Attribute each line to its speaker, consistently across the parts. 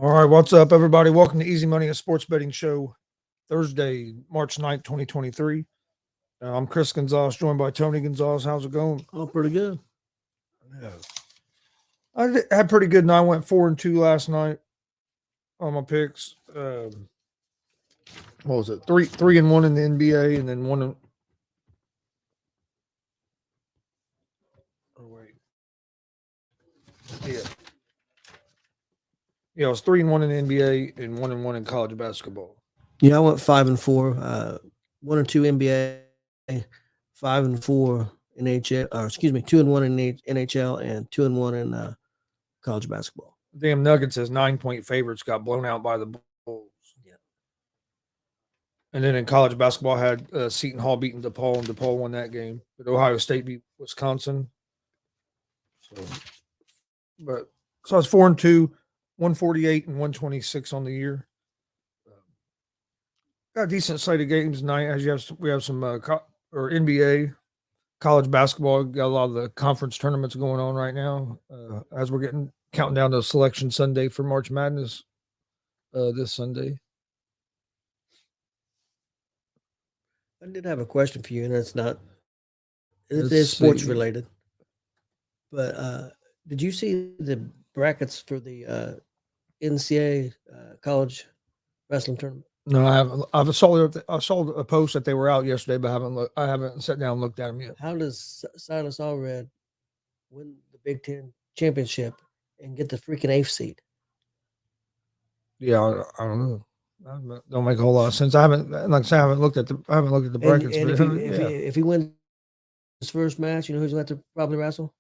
Speaker 1: All right, what's up, everybody? Welcome to Easy Money, a sports betting show, Thursday, March 9th, 2023. I'm Chris Gonzalez, joined by Tony Gonzalez. How's it going?
Speaker 2: Oh, pretty good.
Speaker 1: Yeah. Had pretty good night. I went 4-2 last night on my picks. What was it? 3-1 in the NBA, and then one. Oh wait, yeah, it was 3-1 in the NBA and 1-1 in college basketball.
Speaker 2: Yeah, I went 5-4. 1-2 NBA, 5-4 NHL. Or excuse me, 2-1 in the NHL and 2-1 in college basketball.
Speaker 1: Damn Nuggets as 9-point favorites got blown out by the Bulls.
Speaker 2: Yeah.
Speaker 1: And then in college basketball, had Seton Hall beating DePaul, and DePaul won that game. But Ohio State beat Wisconsin. So I was 4-2, 148 and 126 on the year. Got a decent slate of games tonight. We have some NBA, college basketball. Got a lot of the conference tournaments going on right now. As we're counting down to Selection Sunday for March Madness this Sunday.
Speaker 2: I did have a question for you, and it is sports related. But did you see the brackets for the NCAA college wrestling tournament?
Speaker 1: No, I haven't. I saw a post that they were out yesterday, but I haven't sat down and looked at them yet.
Speaker 2: How does Silas Allred win the Big Ten championship and get the freaking 8th seed?
Speaker 1: Yeah, I don't know. That don't make a whole lot of sense. I haven't looked at the brackets.
Speaker 2: And if he wins his first match, you know who's going to have to probably wrestle?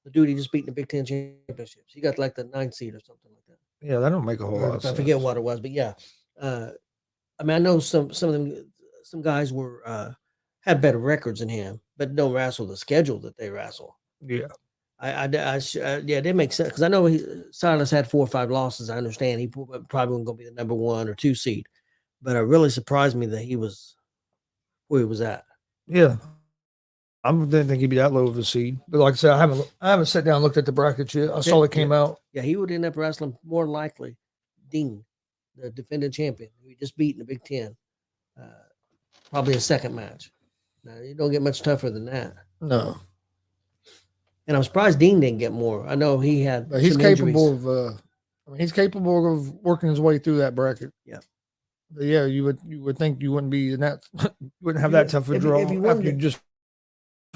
Speaker 2: The dude he just beat in the Big Ten championships. He got like the 9th seed or something like that.
Speaker 1: Yeah, that don't make a whole lot of sense.
Speaker 2: I forget what it was, but yeah. I mean, I know some of them, some guys had better records than him, but don't wrestle the schedule that they wrestle.
Speaker 1: Yeah.
Speaker 2: Yeah, that makes sense because I know Silas had 4 or 5 losses. I understand he probably wasn't going to be the number 1 or 2 seed, but it really surprised me that he was where he was at.
Speaker 1: Yeah, I didn't think he'd be that low of a seed. But like I said, I haven't sat down and looked at the brackets yet. I saw it came out.
Speaker 2: Yeah, he would end up wrestling more likely Dean, the defending champion, who he just beat in the Big Ten. Probably a second match. Now you don't get much tougher than that.
Speaker 1: No.
Speaker 2: And I'm surprised Dean didn't get more. I know he had.
Speaker 1: But he's capable of. He's capable of working his way through that bracket.
Speaker 2: Yeah.
Speaker 1: But yeah, you would think you wouldn't be in that. You wouldn't have that tough a draw after you just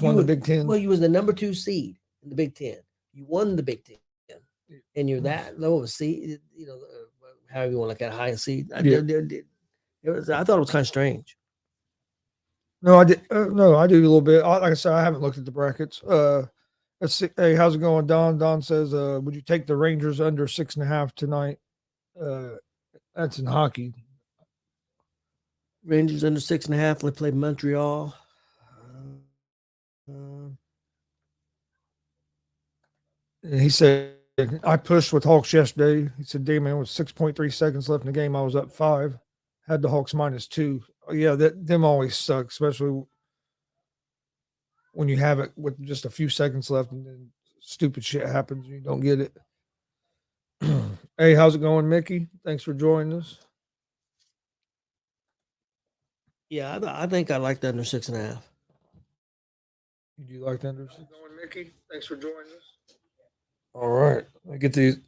Speaker 1: won the Big Ten.
Speaker 2: Well, you was the number 2 seed in the Big Ten. You won the Big Ten, and you're that low of a seed. You know, however you want to look at a high seed. I thought it was kind of strange.
Speaker 1: No, I did. No, I do a little bit. Like I said, I haven't looked at the brackets. Let's see. Hey, how's it going, Don? Don says, would you take the Rangers under 6.5 tonight? That's in hockey.
Speaker 2: Rangers under 6.5. They played Montreal.
Speaker 1: And he said, I pushed with Hawks yesterday. He said, Damon, with 6.3 seconds left in the game, I was up 5. Had the Hawks -2. Yeah, them always suck, especially when you have it with just a few seconds left and then stupid shit happens. You don't get it. Hey, how's it going, Mickey? Thanks for joining us.
Speaker 2: Yeah, I think I like the under 6.5.
Speaker 1: You do like the under 6? Going, Mickey? Thanks for joining us. All right. I'll get the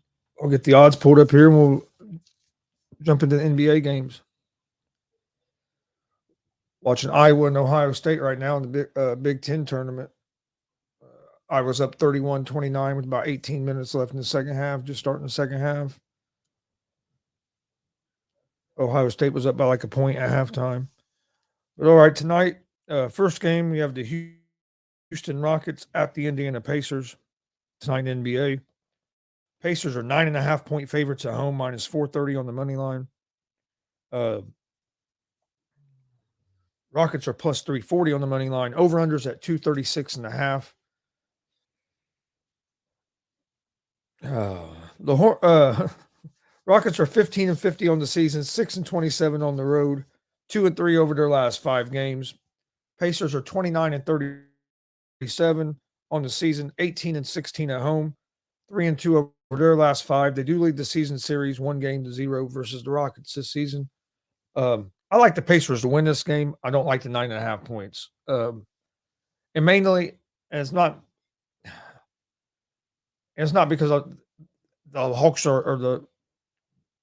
Speaker 1: odds pulled up here and we'll jump into the NBA games. Watching Iowa and Ohio State right now in the Big Ten tournament. Iowa's up 31-29 with about 18 minutes left in the second half, just starting the second half. Ohio State was up by like a point at halftime. But all right, tonight, first game, we have the Houston Rockets at the Indiana Pacers. Tonight in NBA. Pacers are 9.5-point favorites at home, -430 on the money line. Rockets are +340 on the money line. Over-unders at 236.5. The Rockets are 15-50 on the season, 6-27 on the road, 2-3 over their last 5 games. Pacers are 29-37 on the season, 18-16 at home, 3-2 their last 5. They do lead the season series 1-0 versus the Rockets this season. I like the Pacers to win this game. I don't like the 9.5 points. And mainly, and it's not because the Hawks or the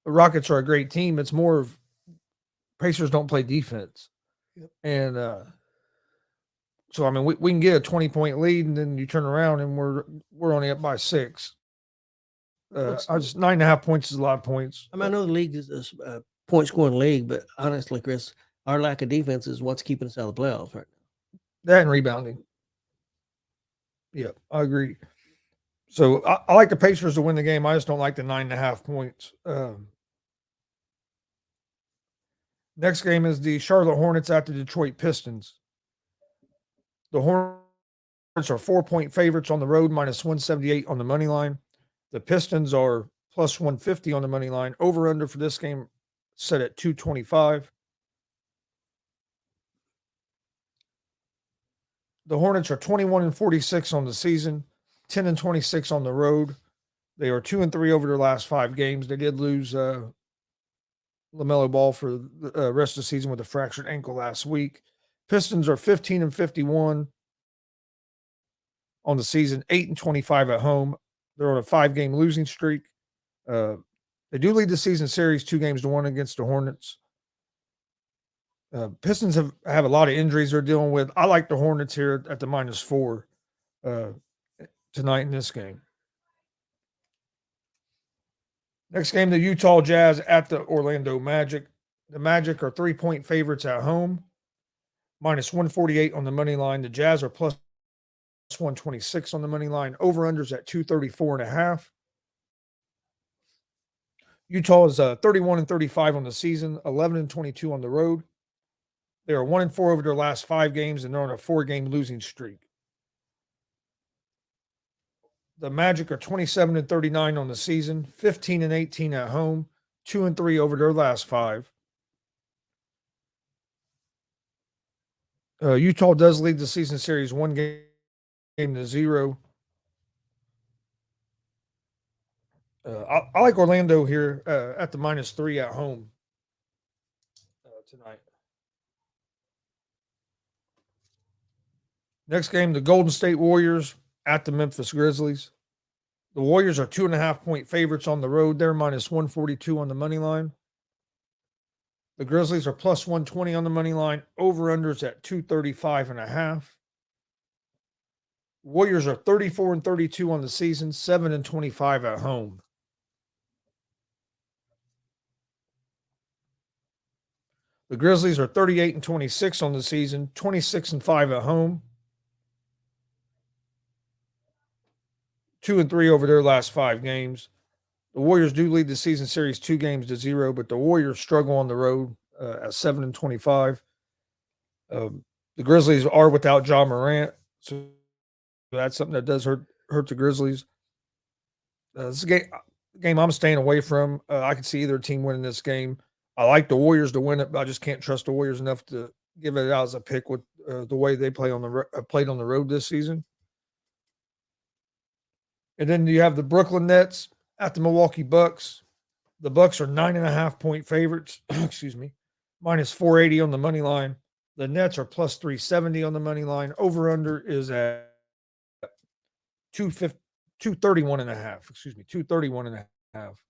Speaker 1: Rockets are a great team. It's more of Pacers don't play defense.
Speaker 2: Yep.
Speaker 1: And so I mean we can get a 20-point lead and then you turn around and we're only up by 6. I just 9.5 points is a lot of points.
Speaker 2: I mean, I know the league is a point scoring league, but honestly, Chris, our lack of defense is what's keeping us out of the playoffs right now.
Speaker 1: That and rebounding. Yeah, I agree. So I like the Pacers to win the game. I just don't like the 9.5 points. Next game is the Charlotte Hornets at the Detroit Pistons. The Hornets are 4-point favorites on the road, minus 178 on the money line. The Pistons are plus 150 on the money line. Over under for this game set at 225. The Hornets are 21-46 on the season, 10-26 on the road. They are 2-3 over their last 5 games. They did lose LaMelo Ball for the rest of the season with a fractured ankle last week. Pistons are 15-51 on the season, 8-25 at home. They're on a 5-game losing streak. They do lead the season series 2-1 against the Hornets. Pistons have a lot of injuries they're dealing with. I like the Hornets here at the -4 tonight in this game. Next game, the Utah Jazz at the Orlando Magic. The Magic are 3-point favorites at home, minus 148 on the money line. The Jazz are plus 126 on the money line. Over-unders at 234.5. Utah is 31-35 on the season, 11-22 on the road. They are 1-4 over their last 5 games, and they're on a 4-game losing streak. The Magic are 27-39 on the season, 15-18 at home, 2-3 over their last 5. Utah does lead the season series 1-0. I like Orlando here at the -3 at home tonight. Next game, the Golden State Warriors at the Memphis Grizzlies. The Warriors are 2.5-point favorites on the road. They're minus 142 on the money line. The Grizzlies are plus 120 on the money line. Over-unders at 235.5. Warriors are 34-32 on the season, 7-25 at home. The Grizzlies are 38-26 on the season, 26-5 at home. 2-3 over their last 5 games. The Warriors do lead the season series 2-0, but the Warriors struggle on the road at 7-25. The Grizzlies are without Ja Morant, so that's something that does hurt the Grizzlies. This is a game I'm staying away from. I can see either team winning this game. I like the Warriors to win it, but I just can't trust the Warriors enough to give it out as a pick with the way they played on the road this season. And then you have the Brooklyn Nets at the Milwaukee Bucks. The Bucks are 9.5-point favorites. Excuse me, minus 480 on the money line. The Nets are plus 370 on the money line. Over under is at 231.5. Excuse me, 231.5.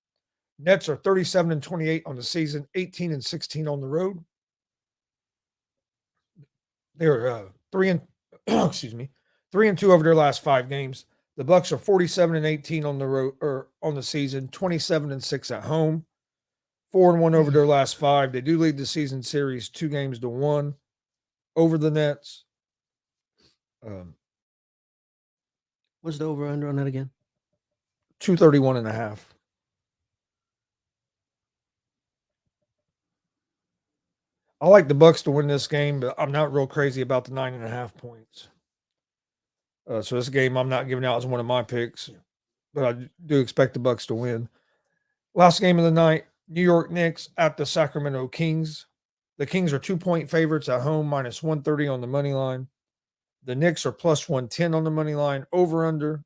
Speaker 1: Nets are 37-28 on the season, 18-16 on the road. They're 3-2 over their last 5 games. The Bucks are 47-18 on the road or on the season, 27-6 at home, 4-1 over their last 5. They do lead the season series 2-1 over the Nets.
Speaker 2: What's the over under on that again?
Speaker 1: 231.5. I like the Bucks to win this game, but I'm not real crazy about the 9.5 points. So this game I'm not giving out as one of my picks, but I do expect the Bucks to win. Last game of the night, New York Knicks at the Sacramento Kings. The Kings are 2-point favorites at home, minus 130 on the money line. The Knicks are plus 110 on the money line. Over under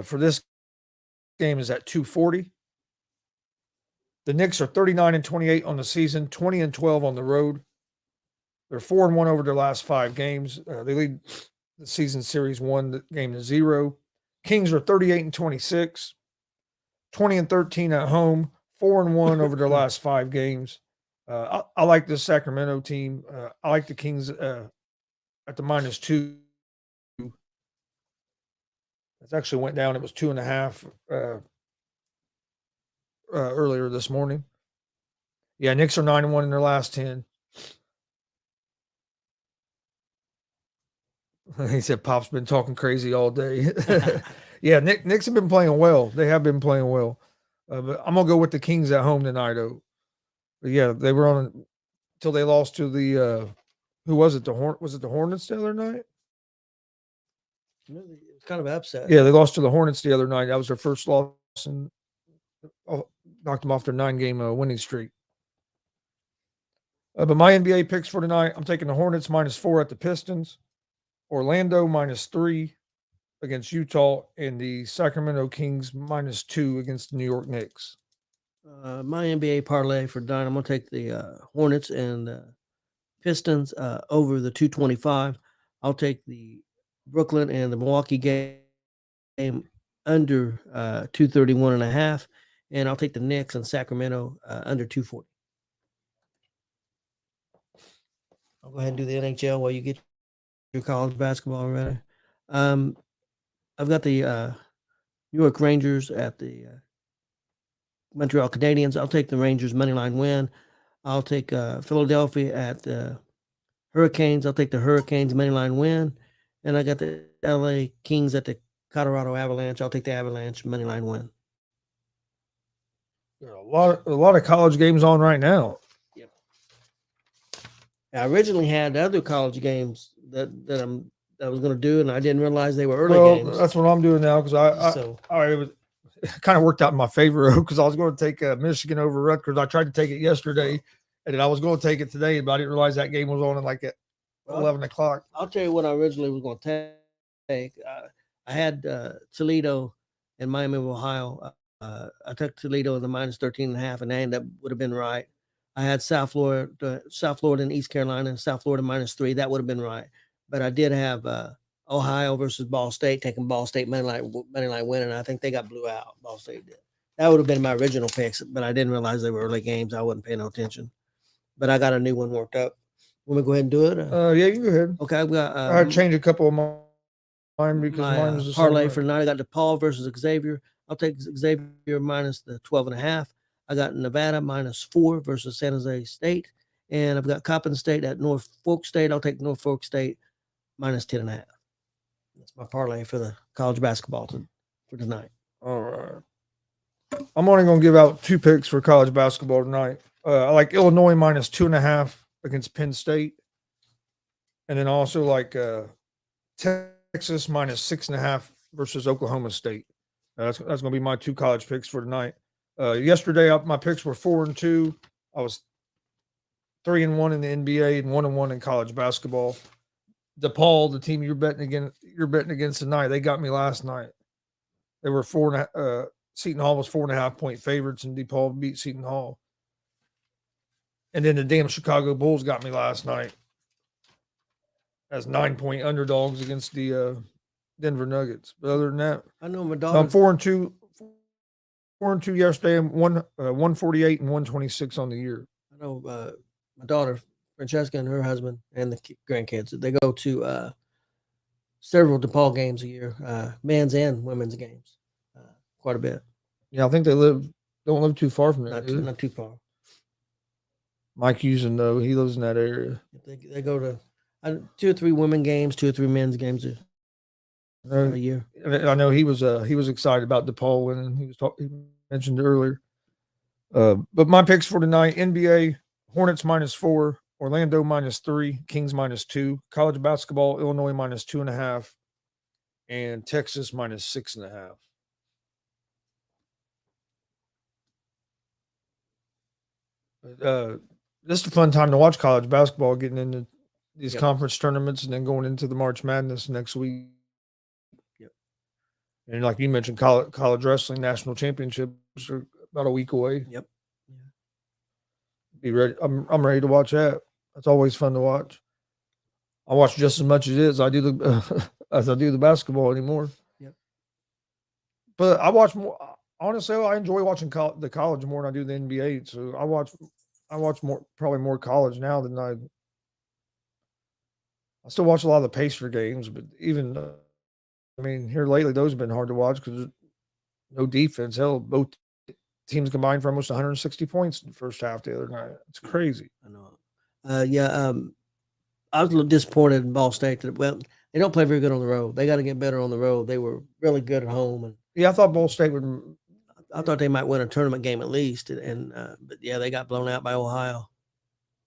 Speaker 1: for this game is at 240. The Knicks are 39-28 on the season, 20-12 on the road. They're 4-1 over their last 5 games. They lead the season series 1-0. Kings are 38-26, 20-13 at home, 4-1 over their last 5 games. I like this Sacramento team. I like the Kings at the -2. It actually went down. It was 2.5 earlier this morning. Yeah, Knicks are 9-1 in their last 10. He said Pop's been talking crazy all day. Yeah, Knicks have been playing well. They have been playing well. But I'm gonna go with the Kings at home tonight, though. But yeah, they were on until they lost to the who was it? Was it the Hornets the other night?
Speaker 2: It was kind of upset.
Speaker 1: Yeah, they lost to the Hornets the other night. That was their first loss and knocked them off their 9-game winning streak. But my NBA picks for tonight, I'm taking the Hornets -4 at the Pistons, Orlando -3 against Utah, and the Sacramento Kings -2 against the New York Knicks.
Speaker 2: My NBA parlay for tonight, I'm going to take the Hornets and Pistons over the 225. I'll take the Brooklyn and the Milwaukee game under 231.5, and I'll take the Knicks and Sacramento under 240. I'll go ahead and do the NHL while you get your college basketball ready. I've got the New York Rangers at the Montreal Canadiens. I'll take the Rangers moneyline win. I'll take Philadelphia at the Hurricanes. I'll take the Hurricanes moneyline win. And I got the LA Kings at the Colorado Avalanche. I'll take the Avalanche moneyline win.
Speaker 1: There are a lot of college games on right now.
Speaker 2: Yep. I originally had other college games that I was going to do, and I didn't realize they were early games.
Speaker 1: That's what I'm doing now because I was kind of worked out in my favor because I was going to take Michigan over Rutgers. I tried to take it yesterday, and then I was going to take it today, but I didn't realize that game was on at 11 o'clock.
Speaker 2: I'll tell you what I originally was going to take. I had Toledo and Miami of Ohio. I took Toledo in the -13.5, and that would have been right. I had South Florida and East Carolina, South Florida -3. That would have been right. But I did have Ohio versus Ball State, taking Ball State moneyline winning. I think they got blew out. Ball State did. That would have been my original picks, but I didn't realize they were early games. I wasn't paying no attention. But I got a new one worked up. Want me to go ahead and do it?
Speaker 1: Yeah, you can go ahead.
Speaker 2: Okay, I've got.
Speaker 1: I had to change a couple of mine because mine was the
Speaker 2: parlay for tonight. I got DePaul versus Xavier. I'll take Xavier minus the 12.5. I got Nevada -4 versus San Jose State, and I've got Coppin State at Norfolk State. I'll take Norfolk State -10.5. That's my parlay for the college basketball for tonight.
Speaker 1: All right. I'm only going to give out 2 picks for college basketball tonight. I like Illinois -2.5 against Penn State. And then also like Texas -6.5 versus Oklahoma State. That's going to be my 2 college picks for tonight. Yesterday, my picks were 4-2. I was 3-1 in the NBA and 1-1 in college basketball. DePaul, the team you're betting against tonight, they got me last night. They were Seton Hall was 4.5-point favorites, and DePaul beat Seton Hall. And then the damn Chicago Bulls got me last night as 9-point underdogs against the Denver Nuggets. But other than that,
Speaker 2: I know my daughter.
Speaker 1: I'm 4-2 yesterday. I'm 148 and 126 on the year.
Speaker 2: I know my daughter Francesca and her husband and the grandkids. They go to several DePaul games a year, men's and women's games, quite a bit.
Speaker 1: Yeah, I think they don't live too far from there.
Speaker 2: Not too far.
Speaker 1: Mike Houston, though, he lives in that area.
Speaker 2: They go to 2 or 3 women games, 2 or 3 men's games a year.
Speaker 1: I know he was excited about DePaul winning. He mentioned it earlier. But my picks for tonight: NBA Hornets -4, Orlando -3, Kings -2, college basketball Illinois -2.5, and Texas -6.5. This is a fun time to watch college basketball, getting into these conference tournaments and then going into the March Madness next week.
Speaker 2: Yep.
Speaker 1: And like you mentioned, college wrestling national championships are about a week away.
Speaker 2: Yep.
Speaker 1: Be ready. I'm ready to watch that. That's always fun to watch. I watch just as much as I do the as I do the basketball anymore.
Speaker 2: Yep.
Speaker 1: But I watch more. Honestly, I enjoy watching the college more than I do the NBA. So I watch probably more college now than I still watch a lot of the Pacer games, but even I mean here lately those have been hard to watch because no defense. Hell, both teams combined for almost 160 points in the first half the other night. It's crazy.
Speaker 2: I know. I was a little disappointed in Ball State. Well, they don't play very good on the road. They got to get better on the road. They were really good at home, and
Speaker 1: Yeah, I thought Ball State would.
Speaker 2: I thought they might win a tournament game at least. But yeah, they got blown out by Ohio.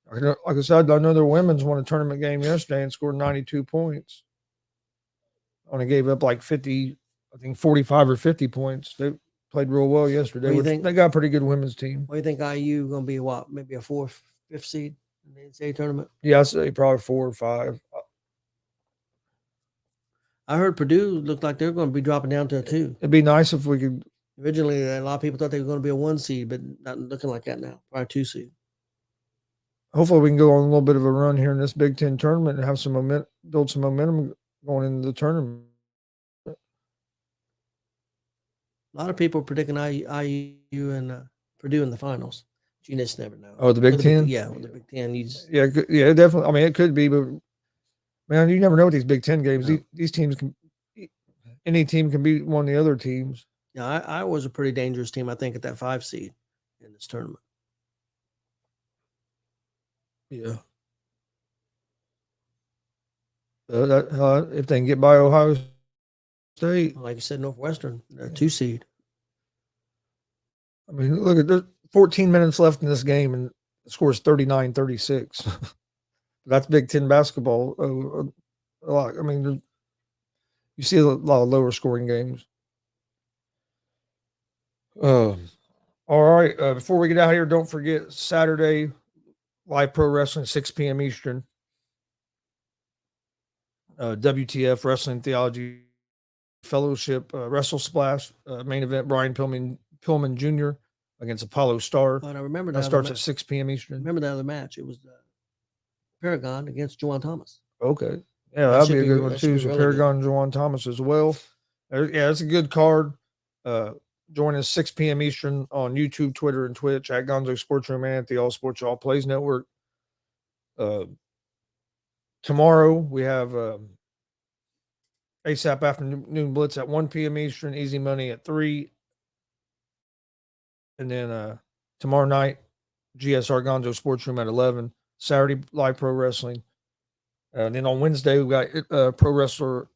Speaker 1: Like I said, I know their women's won a tournament game yesterday and scored 92 points. Only gave up like 50, I think 45 or 50 points. They played real well yesterday.
Speaker 2: What do you think?
Speaker 1: They got a pretty good women's team.
Speaker 2: What do you think IU going to be? What, maybe a 4th, 5th seed in the NCAA tournament?
Speaker 1: Yeah, I'd say probably 4 or 5.
Speaker 2: I heard Purdue looked like they're going to be dropping down to a 2.
Speaker 1: It'd be nice if we could.
Speaker 2: Originally, a lot of people thought they were going to be a 1 seed, but not looking like that now. Probably 2 seed.
Speaker 1: Hopefully, we can go on a little bit of a run here in this Big Ten tournament and have some build some momentum going into the tournament.
Speaker 2: A lot of people are predicting IU and Purdue in the finals. But you just never know.
Speaker 1: Oh, the Big Ten?
Speaker 2: With the Big Ten.
Speaker 1: Yeah, definitely. I mean, it could be, but man, you never know with these Big Ten games.
Speaker 2: No.
Speaker 1: These teams any team can beat one of the other teams.
Speaker 2: Yeah, I was a pretty dangerous team, I think, at that 5 seed in this tournament.
Speaker 1: Yeah. If they can get by Ohio State.
Speaker 2: Like you said, Northwestern, 2 seed.
Speaker 1: I mean, look at there's 14 minutes left in this game and the score is 39-36. That's Big Ten basketball. A lot. I mean, you see a lot of lower scoring games. All right. Before we get out of here, don't forget Saturday, live pro wrestling, 6 p.m. Eastern. WTF Wrestling Theology Fellowship, Wrestle Splash, main event, Brian Pillman Jr. against Apollo Star.
Speaker 2: Oh, and I remember
Speaker 1: that starts at 6 p.m. Eastern.
Speaker 2: Remember the other match? It was Paragon against Juwan Thomas.
Speaker 1: Okay. Yeah, that'd be a good one too. So really Paragon, Juwan Thomas as well. Yeah, it's a good card. Join us 6 p.m. Eastern on YouTube, Twitter, and Twitch at GonzoSportsRoom and at the All Sports All Plays Network. Tomorrow we have ASAP Afternoon Blitz at 1 p.m. Eastern, Easy Money at 3. And then tomorrow night, GSR Gonzo Sports Room at 11. Saturday, live pro wrestling. And then on Wednesday, we've got pro wrestler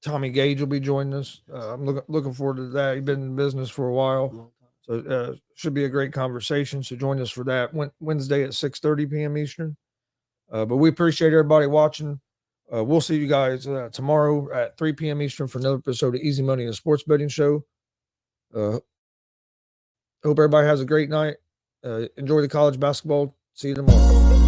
Speaker 1: Tommy Gage will be joining us. I'm looking forward to that. He's been in business for a while. So should be a great conversation. So join us for that Wednesday at 6:30 p.m. Eastern. But we appreciate everybody watching. We'll see you guys tomorrow at 3 p.m. Eastern for another episode of Easy Money and the Sports Betting Show. Hope everybody has a great night. Enjoy the college basketball. See you tomorrow.